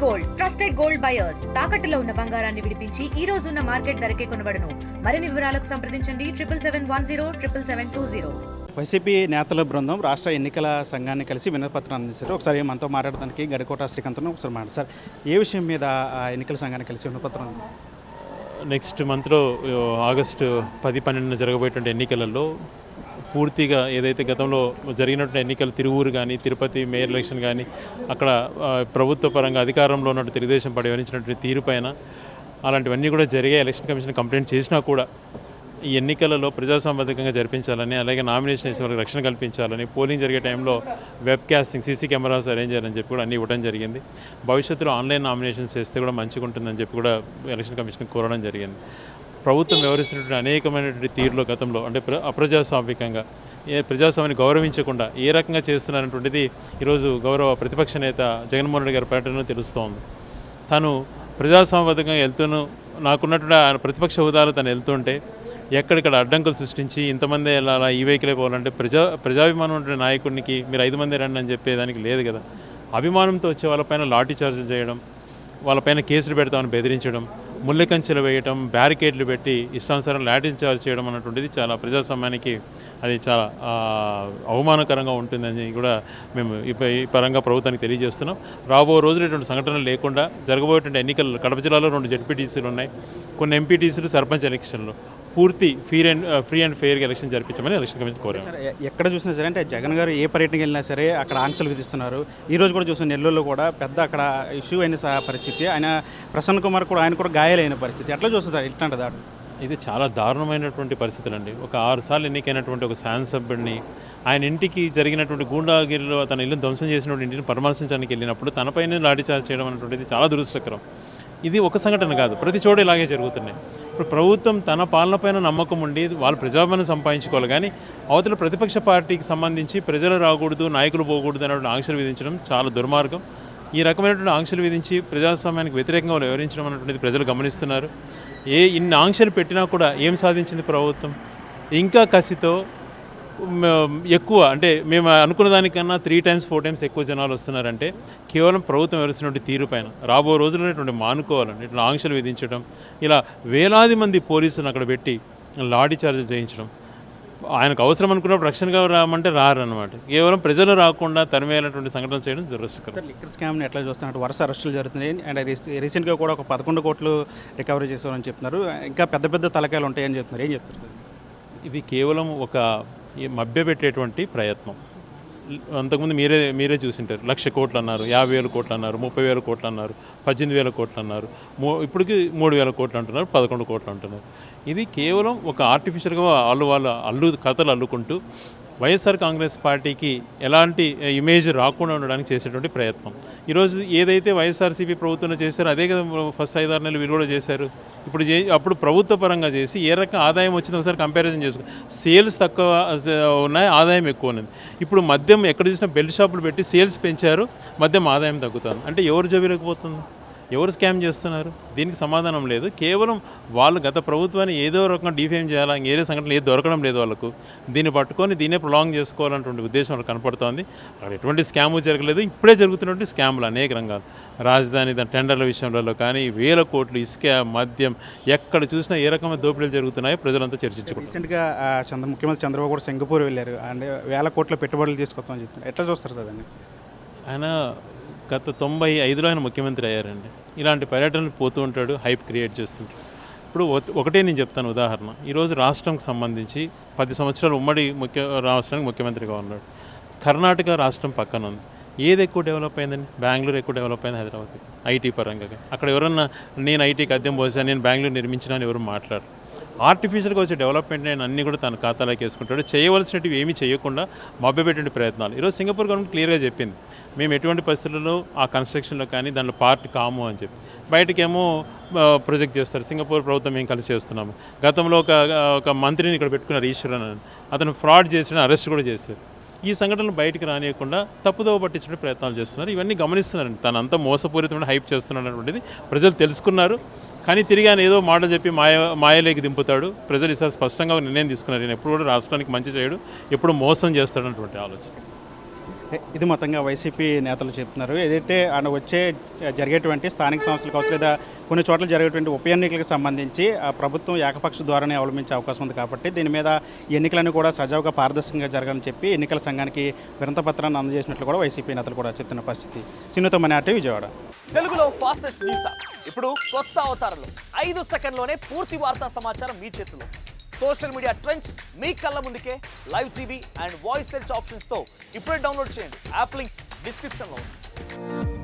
Gold trusted gold buyers తాకట్టులో ఉన్న బంగారాన్ని విడిపించి ఈ రోజు ఉన్న మార్కెట్ ధరకే కొనబడును. మరిన్ని వివరాలకు సంప్రదించండి 7771077720. వైసీపీ నేతల బృందం రాష్ట్ర ఎన్నికల సంఘాన్ని కలిసి వినతిపత్రం అందించారు. ఒకసారి మనతో మాట్లాడడానికి గడికోట శ్రీకాంత్ను ఒకసారి మాట్లాడారు. సార్, ఏ విషయం మీద ఎన్నికల సంఘాన్ని కలిసి వినతిపత్రం? నెక్స్ట్ మంత్లో ఆగస్టు 10-12 జరగబోయేటువంటి ఎన్నికలలో పూర్తిగా ఏదైతే గతంలో జరిగినటువంటి ఎన్నికలు తిరువూరు కానీ తిరుపతి మేయర్ ఎలక్షన్ కానీ అక్కడ ప్రభుత్వ పరంగా అధికారంలో ఉన్నట్టు తెలుగుదేశం పార్టీ వివరించినటువంటి తీరుపైన అలాంటివన్నీ కూడా జరిగే ఎలక్షన్ కమిషన్ కంప్లైంట్ చేసినా కూడా ఈ ఎన్నికలలో ప్రజాస్వామ్యబద్ధంగా జరిపించాలని, అలాగే నామినేషన్ వేసే వాళ్ళకి రక్షణ కల్పించాలని, పోలింగ్ జరిగే టైంలో web casting CC cameras arrange చేయాలని చెప్పి కూడా అన్నీ ఇవ్వడం జరిగింది. భవిష్యత్తులో ఆన్లైన్ నామినేషన్స్ వేస్తే కూడా మంచిగా ఉంటుందని చెప్పి కూడా ఎలక్షన్ కమిషన్ కోరడం జరిగింది. ప్రభుత్వం వ్యవహరిస్తున్నటువంటి అనేకమైనటువంటి తీరులో గతంలో అంటే అప్రజాస్వామికంగా ప్రజాస్వామ్యాన్ని గౌరవించకుండా ఏ రకంగా చేస్తున్నారనేటువంటిది ఈరోజు గౌరవ ప్రతిపక్ష నేత జగన్మోహన్ రెడ్డి గారి పర్యటనలో తెలుస్తోంది. తను ప్రజాస్వామ్యబద్ధంగా వెళ్తూను నాకున్నటువంటి ప్రతిపక్ష హోదాలో తను వెళ్తుంటే ఎక్కడిక్కడ అడ్డంకులు సృష్టించి ఇంతమంది వెళ్ళాలా, ఈ వెహికలే పోవాలంటే ప్రజాభిమానం ఉండే నాయకుడికి మీరు 5 మంది రండి అని చెప్పేదానికి లేదు కదా. అభిమానంతో వచ్చే వాళ్ళపైన లాఠీ చార్జీలు చేయడం, వాళ్ళపైన కేసులు పెడతామని బెదిరించడం, ముళ్ళ కంచెలు వేయటం, బ్యారికేడ్లు పెట్టి ఇష్టానుసారం లాఠీ చార్జ్ చేయడం అన్నటువంటిది చాలా ప్రజాస్వామ్యానికి అది చాలా అవమానకరంగా ఉంటుందని కూడా మేము ఈ పరంగా ప్రభుత్వానికి తెలియజేస్తున్నాం. రాబో రోజులు ఇటువంటి సంఘటనలు లేకుండా జరగబోయేటువంటి ఎన్నికలు కడప జిల్లాలో 2 జెడ్పీటీసీలు ఉన్నాయి, కొన్ని ఎంపీటీసీలు, సర్పంచ్ ఎలక్షన్లు పూర్తి ఫ్రీ అండ్ ఫెయిర్గా ఎలక్షన్ జరిపించమని ఎలక్షన్ కమిషన్ కోరాము. ఎక్కడ చూసినా సరే అంటే జగన్ గారు ఏ పర్యటనకి వెళ్ళినా సరే అక్కడ ఆంక్షలు విధిస్తున్నారు. ఈరోజు కూడా చూసిన నెల్లూరులో కూడా పెద్ద అక్కడ ఇష్యూ అయిన పరిస్థితి, ఆయన ప్రసన్న కుమార్ కూడా ఆయన కూడా గాయాలైన పరిస్థితి. ఎట్లా చూస్తారు ఇట్లాంటి దాడు? ఇది చాలా దారుణమైనటువంటి పరిస్థితులు అండి. ఒక 6 సార్లు ఎన్నికైనటువంటి ఒక శాసనసభ్యుడిని ఆయన ఇంటికి జరిగినటువంటి గూండాగిరిలో తన ఇల్లు ధ్వంసం చేసినటువంటి ఇంటిని పరామర్శించడానికి వెళ్ళినప్పుడు తనపైన లాఠీచార్జ్ చేయడం అనేటువంటిది చాలా దురదృష్టకరం. ఇది ఒక సంఘటన కాదు, ప్రతి చోట ఇలాగే జరుగుతున్నాయి. ఇప్పుడు ప్రభుత్వం తన పాలన పైన నమ్మకం ఉండి వాళ్ళు ప్రజాభిమానం సంపాదించుకోవాలి, కానీ అవతల ప్రతిపక్ష పార్టీకి సంబంధించి ప్రజలు రాకూడదు, నాయకులు పోకూడదు అనేటువంటి ఆంక్షలు విధించడం చాలా దుర్మార్గం. ఈ రకమైనటువంటి ఆంక్షలు విధించి ప్రజాస్వామ్యానికి వ్యతిరేకంగా వాళ్ళు వివరించడం అనేటువంటిది ప్రజలు గమనిస్తున్నారు. ఇన్ని ఆంక్షలు పెట్టినా కూడా ఏం సాధించింది ప్రభుత్వం? ఇంకా కసితో ఎక్కువ అంటే మేము అనుకున్న దానికన్నా 3 times 4 times ఎక్కువ జనాలు వస్తున్నారంటే కేవలం ప్రభుత్వం వ్యవహరిస్తున్నటువంటి తీరు పైన రాబో రోజుల్లో ఇటువంటి మానుకోవాలండి. ఇట్లా ఆంక్షలు విధించడం, ఇలా వేలాది మంది పోలీసులను అక్కడ పెట్టి లాఠీ చార్జీలు చేయించడం, ఆయనకు అవసరం అనుకున్నప్పుడు రక్షణగా రామంటే రారన్నమాట. కేవలం ప్రజలు రాకుండా తరిమేయాలన్నటువంటి సంఘటనలు చేయడం దురదృష్టకరం. లిక్కర్ స్కామ్ని ఎట్లా చూస్తున్నట్టు వరుస అరెస్టులు జరుగుతున్నాయి. అండ్ రీసెంట్గా కూడా ఒక 11 కోట్లు రికవరీ చేస్తామని చెప్తున్నారు. ఇంకా పెద్ద పెద్ద తలకాయలు ఉంటాయని చెప్తున్నారు. ఏం చెప్తారు? ఇది కేవలం ఒక మభ్యపెట్టేటువంటి ప్రయత్నం. అంతకుముందు మీరే చూసింటారు. 1,00,000 కోట్లు అన్నారు, 50,000 కోట్లు అన్నారు, 30,000 కోట్లు అన్నారు, 18,000 కోట్లు అన్నారు, ఇప్పటికి 3,000 కోట్లు అంటున్నారు, 11 కోట్లు అంటున్నారు. ఇది కేవలం ఒక ఆర్టిఫిషియల్గా వాళ్ళ కథలు అల్లుకుంటూ వైఎస్ఆర్ కాంగ్రెస్ పార్టీకి ఎలాంటి ఇమేజ్ రాకుండా ఉండడానికి చేసేటువంటి ప్రయత్నం. ఈరోజు ఏదైతే వైఎస్ఆర్సీపీ ప్రభుత్వంలో చేశారో అదే కదా ఫస్ట్ 5-6 నెలలు వీళ్ళు కూడా చేశారు. అప్పుడు ప్రభుత్వ పరంగా చేసి ఏ రకం ఆదాయం వచ్చిందో ఒకసారి కంపారిజన్ చేసుకో. సేల్స్ తక్కువ ఉన్నాయి, ఆదాయం ఎక్కువ ఉన్నది. ఇప్పుడు మద్యం ఎక్కడ చూసినా బెల్ట్ షాపులు పెట్టి సేల్స్ పెంచారు, మద్యం ఆదాయం తగ్గుతుంది. అంటే ఎవరు జబిరకపోతుంది? ఎవరు స్కామ్ చేస్తున్నారు? దీనికి సమాధానం లేదు. కేవలం వాళ్ళు గత ప్రభుత్వాన్ని ఏదో రకంగా డిఫేమ్ చేయాలా, ఏదో సంఘటనలు ఏది దొరకడం లేదు వాళ్ళకు, దీన్ని పట్టుకొని దీన్నే ప్రొలాంగ్ చేసుకోవాలన్నటువంటి ఉద్దేశం వాళ్ళకి కనపడుతోంది. అక్కడ ఎటువంటి స్కాము జరగలేదు. ఇప్పుడే జరుగుతున్నటువంటి స్కాములు అనేక రంగాలు, రాజధాని టెండర్ల విషయంలో కానీ 1,000 కోట్లు ఇసుక, మద్యం, ఎక్కడ చూసినా ఏ రకమైన దోపిడీలు జరుగుతున్నాయో ప్రజలంతా చర్చించుకుంటారు. రీసెంట్గా ముఖ్యమంత్రి చంద్రబాబు కూడా సింగపూర్ వెళ్ళారు. అండ్ 1,000 కోట్ల పెట్టుబడులు తీసుకొస్తామని చెప్తున్నారు. ఎట్లా చూస్తారు సార్ దాన్ని? ఆయన గత 95లో ఆయన ముఖ్యమంత్రి అయ్యారండి. ఇలాంటి పర్యటనలు పోతూ ఉంటాడు, హైప్ క్రియేట్ చేస్తుంటాడు. ఇప్పుడు ఒకటే నేను చెప్తాను ఉదాహరణ. ఈరోజు రాష్ట్రంకి సంబంధించి 10 సంవత్సరాలు ఉమ్మడి రాష్ట్రానికి ముఖ్యమంత్రిగా ఉన్నాడు. కర్ణాటక రాష్ట్రం పక్కన ఉంది. ఏది ఎక్కువ డెవలప్ అయిందండి? బెంగళూరు ఎక్కువ డెవలప్ అయింది, హైదరాబాద్ ఐటీ పరంగా. అక్కడ ఎవరన్నా నేను ఐటీకి అద్దెం పోసాను, నేను బెంగళూరు నిర్మించినా అని ఎవరు మాట్లాడరు. ఆర్టిఫిషియల్గా వచ్చే డెవలప్మెంట్ నేను అన్నీ కూడా తన ఖాతాలోకి వేసుకుంటాడు. చేయవలసినవి ఏమీ చేయకుండా మభ్యపెట్టే ప్రయత్నాలు. ఈరోజు సింగపూర్ గవర్నమెంట్ క్లియర్గా చెప్పింది, మేము ఎటువంటి పరిస్థితుల్లో ఆ కన్స్ట్రక్షన్లో కానీ దాంట్లో పార్ట్ కాము అని చెప్పి. బయటకేమో ప్రొజెక్ట్ చేస్తారు, సింగపూర్ ప్రభుత్వం మేము కలిసి చేస్తున్నాము. గతంలో ఒక మంత్రిని ఇక్కడ పెట్టుకున్నారు, ఈశ్వరన్ అని. అతను ఫ్రాడ్ చేసిన అరెస్ట్ కూడా చేశారు. ఈ సంఘటనలు బయటికి రానియకుండా తప్పుదోవ పట్టించే ప్రయత్నాలు చేస్తున్నారు. ఇవన్నీ గమనిస్తున్నారండి. తనంతా మోసపూరితమైన హైప్ చేస్తున్నాడు అనేటువంటిది ప్రజలు తెలుసుకున్నారు. కానీ తిరిగి ఆయన ఏదో మాట చెప్పి మాయలేకి దింపుతాడు. ప్రజలు ఈసారి స్పష్టంగా నిర్ణయం తీసుకున్నారు, నేను ఎప్పుడు కూడా రాష్ట్రానికి మంచి చేయడు, ఎప్పుడు మోసం చేస్తాడు అన్నటువంటి ఆలోచన. ఇది మొత్తంగా వైసీపీ నేతలు చెప్తున్నారు. ఏదైతే వచ్చే జరిగేటువంటి స్థానిక సంస్థలు కావచ్చు లేదా కొన్ని చోట్ల జరిగేటువంటి ఉప ఎన్నికలకు సంబంధించి ప్రభుత్వం ఏకపక్ష ధోరణి అవలంబించే అవకాశం ఉంది కాబట్టి దీని మీద ఎన్నికలను కూడా సజావుగా పారదర్శకంగా జరగాలని చెప్పి ఎన్నికల సంఘానికి వినతపత్రాన్ని అందజేసినట్లు కూడా వైసీపీ నేతలు కూడా చెప్తున్న పరిస్థితి. సినుతో మనాటి విజయవాడ. తెలుగులో ఫాస్టెస్ట్ న్యూస్ ఇప్పుడు కొత్త అవతారంలో 5 సెకండ్లోనే పూర్తి వార్తా సమాచారం మీ చేతిలో. సోషల్ మీడియా ట్రెండ్స్ మీ కళ్ళ ముందుకే live TV and voice search ఆప్షన్స్తో ఇప్పుడే డౌన్లోడ్ చేయండి. యాప్ లింక్ డిస్క్రిప్షన్లో ఉంది.